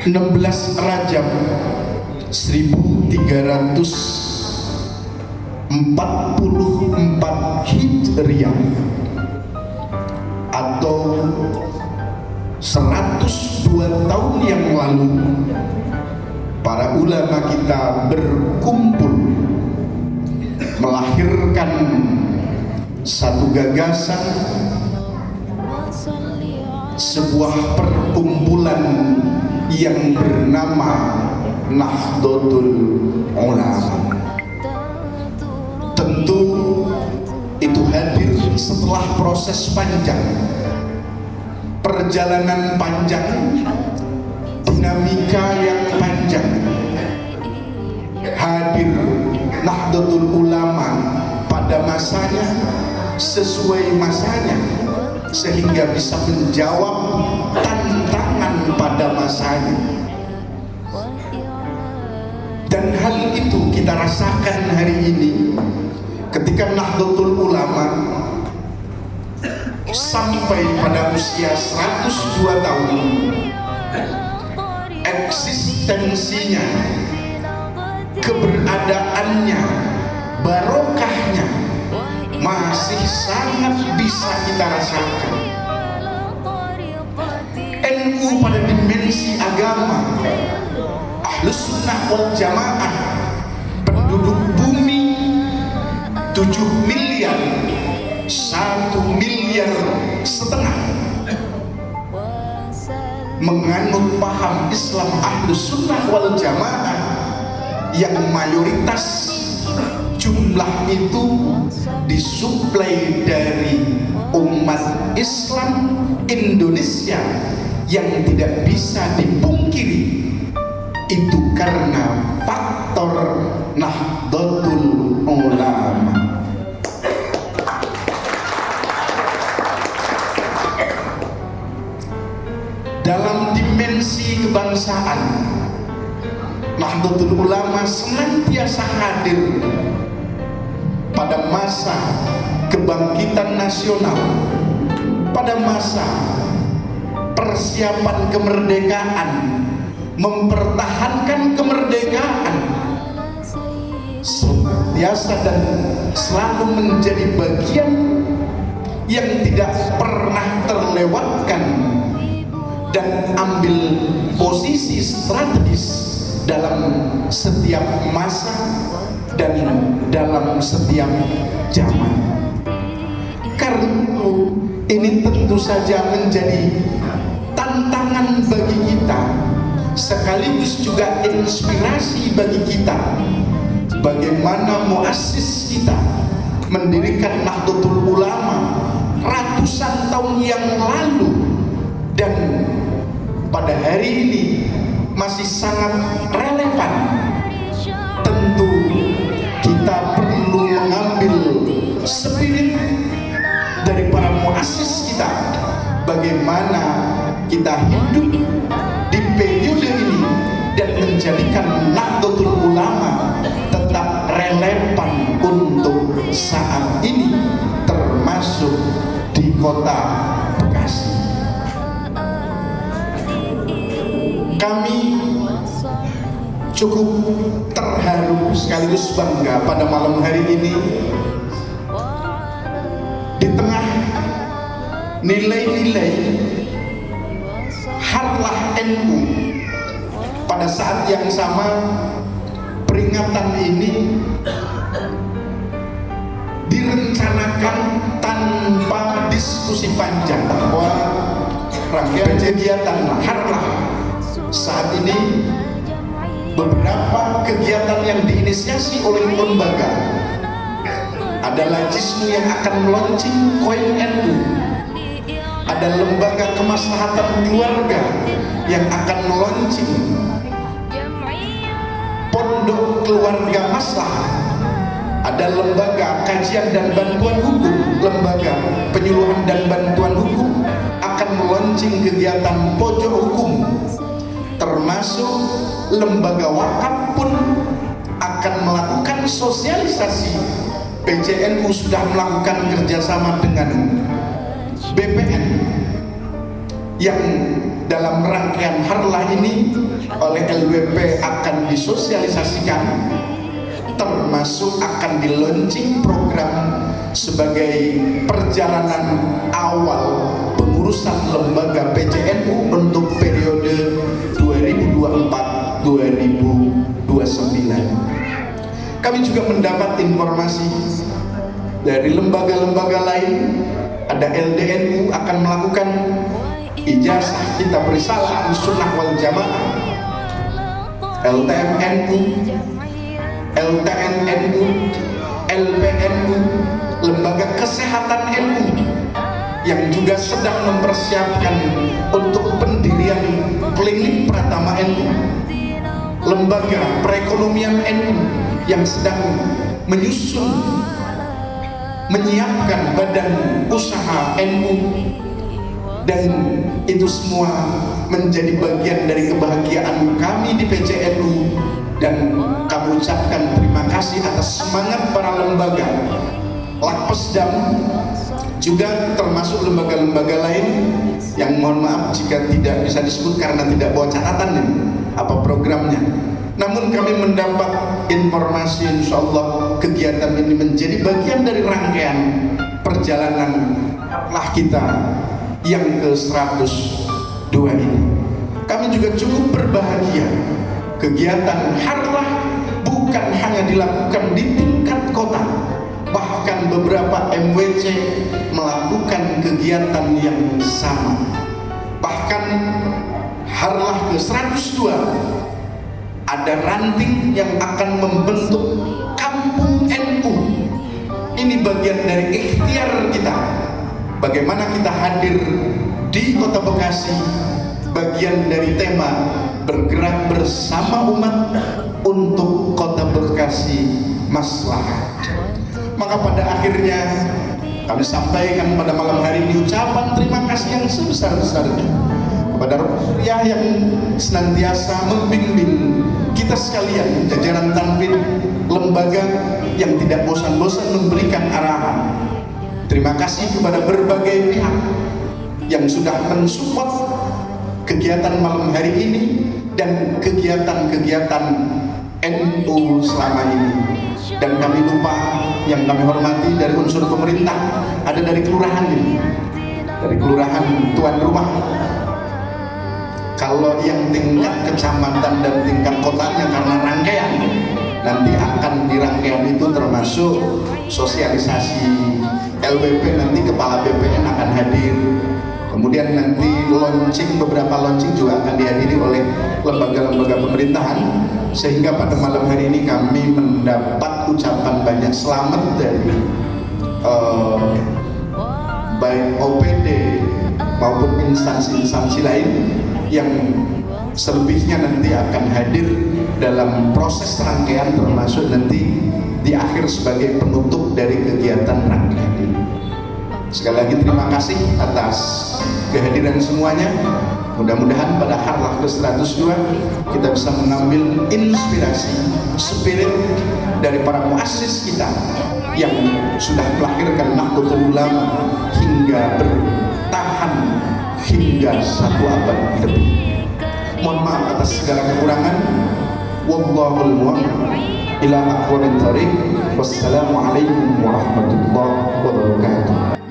16 Rajab 1344 Hijriah atau 102 tahun yang lalu, para ulama kita berkumpul melahirkan satu gagasan, sebuah perkumpulan yang bernama Nahdlatul Ulama. Tentu itu hadir setelah proses panjang, perjalanan panjang, dinamika yang panjang. Hadir Nahdlatul Ulama pada masanya, sesuai masanya, sehingga bisa menjawab tantangan pada masanya. Dan hal itu kita rasakan hari ini ketika Nahdlatul Ulama sampai pada usia 102 tahun, eksistensinya, keberadaannya, barokahnya masih sangat bisa kita rasakan. NU pada dimensi agama, Ahlus Sunnah wal Jamaah, penduduk bumi 7 miliar, 1,5 miliar, menganut paham Islam Ahlus Sunnah wal Jamaah yang mayoritas jumlah itu disuplai dari umat Islam Indonesia, yang tidak bisa dipungkiri itu karena faktor Nahdlatul Ulama. Dalam dimensi kebangsaan, Nahdlatul Ulama senantiasa hadir pada masa kebangkitan nasional, pada masa persiapan kemerdekaan, mempertahankan kemerdekaan, senantiasa dan selalu menjadi bagian yang tidak pernah terlewatkan dan ambil posisi strategis dalam setiap masa dan dalam setiap zaman. Karena ini tentu saja menjadi tantangan bagi kita, sekaligus juga inspirasi bagi kita. Bagaimana muassis kita mendirikan Nahdlatul Ulama ratusan tahun yang lalu, dan pada hari ini masih sangat relevan. Tentu kita perlu mengambil spirit dari para muassis kita, bagaimana kita hidup di periode ini dan menjadikan Nahdlatul Ulama tetap relevan untuk saat ini, termasuk di kota Bekasi. Kami cukup terharu sekaligus bangga pada malam hari ini, di tengah nilai-nilai harlah NU. Pada saat yang sama, peringatan ini direncanakan tanpa diskusi panjang, bahwa rangkaian kegiatan harlah saat ini, beberapa kegiatan yang diinisiasi oleh lembaga adalah Jismu yang akan meluncing koin NU, ada lembaga kemaslahatan keluarga yang akan meluncing pondok keluarga maslahah, ada lembaga kajian dan bantuan hukum, lembaga penyuluhan dan bantuan hukum akan meluncing kegiatan pojok hukum, termasuk lembaga wakaf pun akan melakukan sosialisasi. PJNU sudah melakukan kerjasama dengan BPN yang dalam rangkaian harlah ini oleh LWP akan disosialisasikan, termasuk akan di-launching program sebagai perjalanan awal pengurusan lembaga PCNU untuk periode 2024-2029. Kami juga mendapat informasi dari lembaga-lembaga lain, ada LDNU akan melakukan ijazah kitab risalah Ahlussunnah wal Jamaah, LTMNU, LTNNU, LPNU, lembaga kesehatan NU yang juga sedang mempersiapkan untuk pendirian klinik Pratama NU, lembaga perekonomian NU yang sedang menyiapkan badan usaha NU, dan itu semua menjadi bagian dari kebahagiaan kami di PCNU, dan kami ucapkan terima kasih atas semangat para lembaga Lakpesdam, juga termasuk lembaga-lembaga lain yang mohon maaf jika tidak bisa disebut karena tidak bawa catatan nih, apa programnya. Namun kami mendapat informasi insya Allah kegiatan ini menjadi bagian dari rangkaian perjalanan lah kita yang ke-102 ini. Kami juga cukup berbahagia kegiatan harlah bukan hanya dilakukan di tingkat kota, bahkan beberapa MWC melakukan kegiatan yang sama. Bahkan harlah ke-102 ada ranting yang akan membentuk kampung NU. Ini bagian dari ikhtiar kita, bagaimana kita hadir di Kota Bekasi, bagian dari tema bergerak bersama umat untuk Kota Bekasi maslahat. Maka pada akhirnya kami sampaikan pada malam hari ini ucapan terima kasih yang sebesar-besarnya kepada Rupiah yang senantiasa membimbing kita sekalian, jajaran tanfid lembaga yang tidak bosan-bosan memberikan arahan. Terima kasih kepada berbagai pihak yang sudah mensupport kegiatan malam hari ini dan kegiatan-kegiatan NU selama ini. Dan kami lupa yang kami hormati dari unsur pemerintah, ada dari kelurahan ini, dari kelurahan tuan rumah. Kalau yang tingkat kecamatan dan tingkat kotanya karena rangkaian, nanti akan di rangkaian itu termasuk sosialisasi LWP, nanti kepala BPN akan hadir, kemudian nanti beberapa launching juga akan dihadiri oleh lembaga-lembaga pemerintahan, sehingga pada malam hari ini kami mendapat ucapan banyak selamat dari baik OPD maupun instansi-instansi lain yang selebihnya nanti akan hadir dalam proses rangkaian, termasuk nanti di akhir sebagai penutup dari kegiatan rangkaian ini. Sekali lagi terima kasih atas kehadiran semuanya. Mudah-mudahan pada harlah ke-102 kita bisa mengambil inspirasi, spirit dari para muassis kita yang sudah melahirkan Nahdlatul Ulama hingga bertahan hingga 1 abad lebih. Mohon maaf atas segala kekurangan. Wallahul muwaffiq ila aqwamit thoriq. Wassalamualaikum warahmatullahi wabarakatuh.